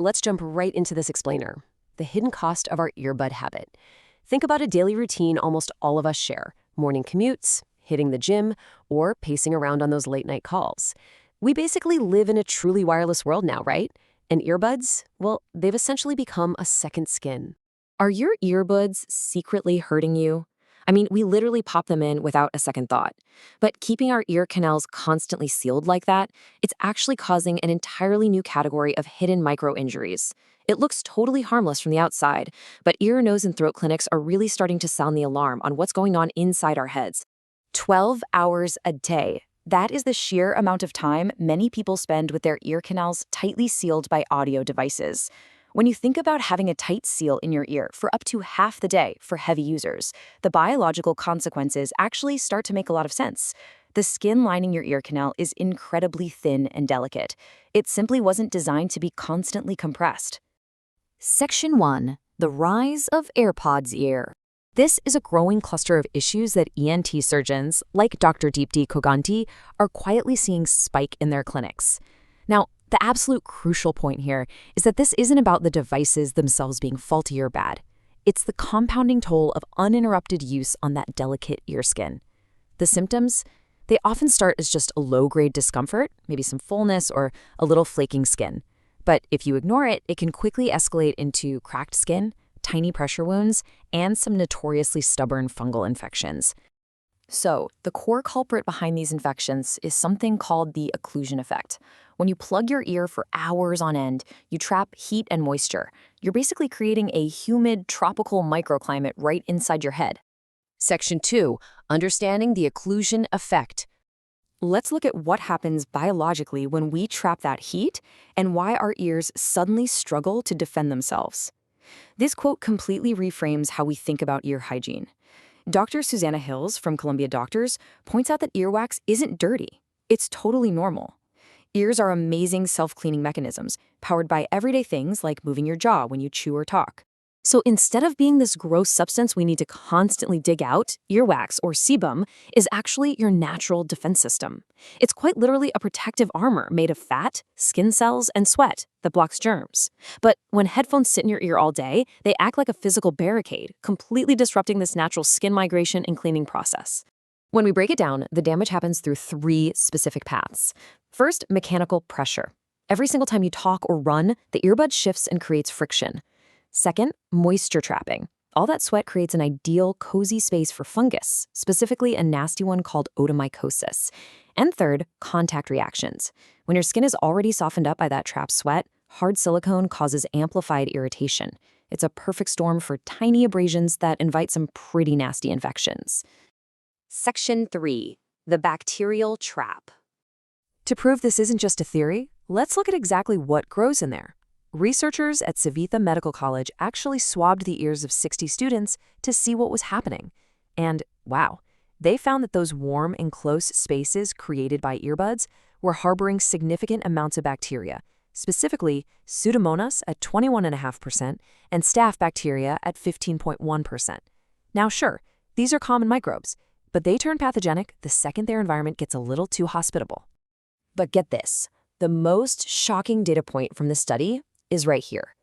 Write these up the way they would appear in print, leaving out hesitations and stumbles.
Let's jump right into this explainer. The hidden cost of our earbud habit. Think about a daily routine almost all of us share. Morning commutes, hitting the gym, or pacing around on those late-night calls. We basically live in a truly wireless world now, right? And earbuds, well, they've essentially become a second skin. Are your earbuds secretly hurting you? I mean, we literally pop them in without a second thought. But keeping our ear canals constantly sealed like that, it's actually causing an entirely new category of hidden micro-injuries. It looks totally harmless from the outside, but ear, nose, and throat clinics are really starting to sound the alarm on what's going on inside our heads. 12 hours a day. That is the sheer amount of time many people spend with their ear canals tightly sealed by audio devices. When you think about having a tight seal in your ear for up to half the day for heavy users, the biological consequences actually start to make a lot of sense. The skin lining your ear canal is incredibly thin and delicate. It simply wasn't designed to be constantly compressed. Section 1. The Rise of AirPods Ear. This is a growing cluster of issues that ENT surgeons, like Dr. Deepti Koganti, are quietly seeing spike in their clinics. Now, the absolute crucial point here is that this isn't about the devices themselves being faulty or bad. It's the compounding toll of uninterrupted use on that delicate ear skin. The symptoms? They often start as just a low-grade discomfort, maybe some fullness or a little flaking skin. But if you ignore it, it can quickly escalate into cracked skin, tiny pressure wounds, and some notoriously stubborn fungal infections. So, the core culprit behind these infections is something called the occlusion effect. When you plug your ear for hours on end, you trap heat and moisture. You're basically creating a humid, tropical microclimate right inside your head. Section 2. Understanding the occlusion effect. Let's look at what happens biologically when we trap that heat and why our ears suddenly struggle to defend themselves. This quote completely reframes how we think about ear hygiene. Dr. Susanna Hills from Columbia Doctors points out that earwax isn't dirty. It's totally normal. Ears are amazing self-cleaning mechanisms, powered by everyday things like moving your jaw when you chew or talk. So instead of being this gross substance we need to constantly dig out, earwax, or sebum, is actually your natural defense system. It's quite literally a protective armor made of fat, skin cells, and sweat that blocks germs. But when headphones sit in your ear all day, they act like a physical barricade, completely disrupting this natural skin migration and cleaning process. When we break it down, the damage happens through 3 specific paths. First, mechanical pressure. Every single time you talk or run, the earbud shifts and creates friction. Second, moisture trapping. All that sweat creates an ideal, cozy space for fungus, specifically a nasty one called otomycosis. And third, contact reactions. When your skin is already softened up by that trapped sweat, hard silicone causes amplified irritation. It's a perfect storm for tiny abrasions that invite some pretty nasty infections. Section 3. The Bacterial Trap. To prove this isn't just a theory, let's look at exactly what grows in there. Researchers at Savitha Medical College actually swabbed the ears of 60 students to see what was happening. And wow, they found that those warm and close spaces created by earbuds were harboring significant amounts of bacteria, specifically Pseudomonas at 21.5% and staph bacteria at 15.1%. Now sure, these are common microbes, but they turn pathogenic the second their environment gets a little too hospitable. But get this, the most shocking data point from this study is right here.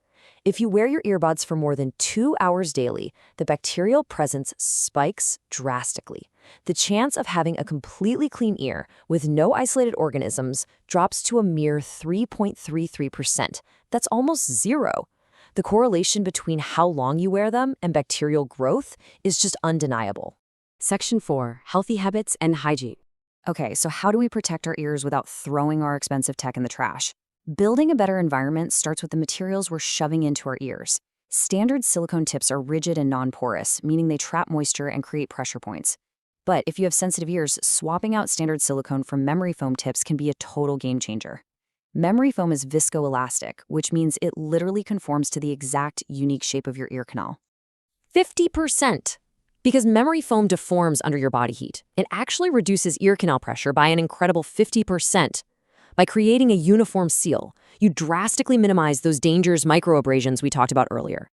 If you wear your earbuds for more than 2 hours daily, the bacterial presence spikes drastically. The chance of having a completely clean ear with no isolated organisms drops to a mere 3.33%. That's almost zero. The correlation between how long you wear them and bacterial growth is just undeniable. Section 4. Healthy Habits and Hygiene. Okay, so how do we protect our ears without throwing our expensive tech in the trash? Building a better environment starts with the materials we're shoving into our ears. Standard silicone tips are rigid and non-porous, meaning they trap moisture and create pressure points. But if you have sensitive ears, swapping out standard silicone for memory foam tips can be a total game changer. Memory foam is viscoelastic, which means it literally conforms to the exact unique shape of your ear canal. 50%! Because memory foam deforms under your body heat. It actually reduces ear canal pressure by an incredible 50%. By creating a uniform seal, you drastically minimize those dangerous microabrasions we talked about earlier.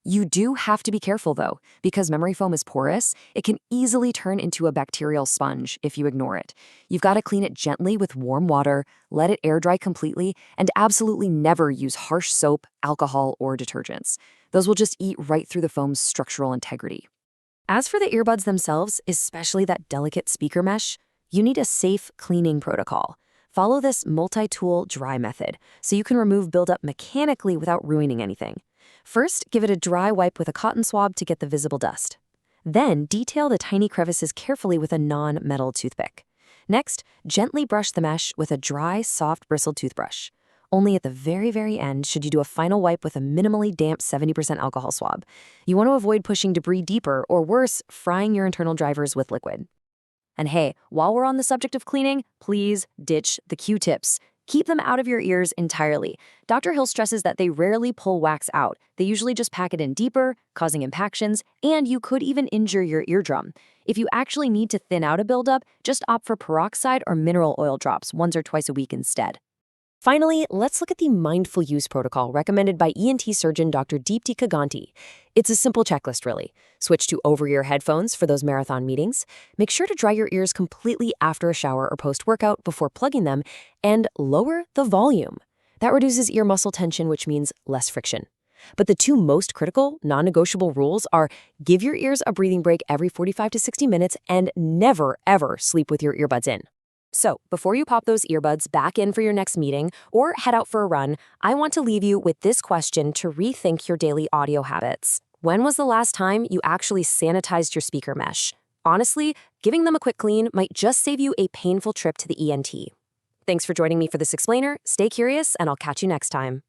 You do have to be careful, though, because memory foam is porous. It can easily turn into a bacterial sponge if you ignore it. You've got to clean it gently with warm water, let it air dry completely, and absolutely never use harsh soap, alcohol, or detergents. Those will just eat right through the foam's structural integrity. As for the earbuds themselves, especially that delicate speaker mesh, you need a safe cleaning protocol. Follow this multi-tool dry method so you can remove buildup mechanically without ruining anything. First, give it a dry wipe with a cotton swab to get the visible dust. Then, detail the tiny crevices carefully with a non-metal toothpick. Next, gently brush the mesh with a dry, soft, bristled toothbrush. Only at the very end should you do a final wipe with a minimally damp 70% alcohol swab. You want to avoid pushing debris deeper or worse, frying your internal drivers with liquid. And hey, while we're on the subject of cleaning, please ditch the Q-tips. Keep them out of your ears entirely. Dr. Hill stresses that they rarely pull wax out. They usually just pack it in deeper, causing impactions, and you could even injure your eardrum. If you actually need to thin out a buildup, just opt for peroxide or mineral oil drops once or twice a week instead. Finally, let's look at the mindful use protocol recommended by ENT surgeon Dr. Deepti Kaganti. It's a simple checklist, really. Switch to over-ear headphones for those marathon meetings. Make sure to dry your ears completely after a shower or post-workout before plugging them, and lower the volume. That reduces ear muscle tension, which means less friction. But the two most critical, non-negotiable rules are give your ears a breathing break every 45 to 60 minutes and never, ever sleep with your earbuds in. So, before you pop those earbuds back in for your next meeting or head out for a run, I want to leave you with this question to rethink your daily audio habits. When was the last time you actually sanitized your speaker mesh? Honestly, giving them a quick clean might just save you a painful trip to the ENT. Thanks for joining me for this explainer. Stay curious, and I'll catch you next time.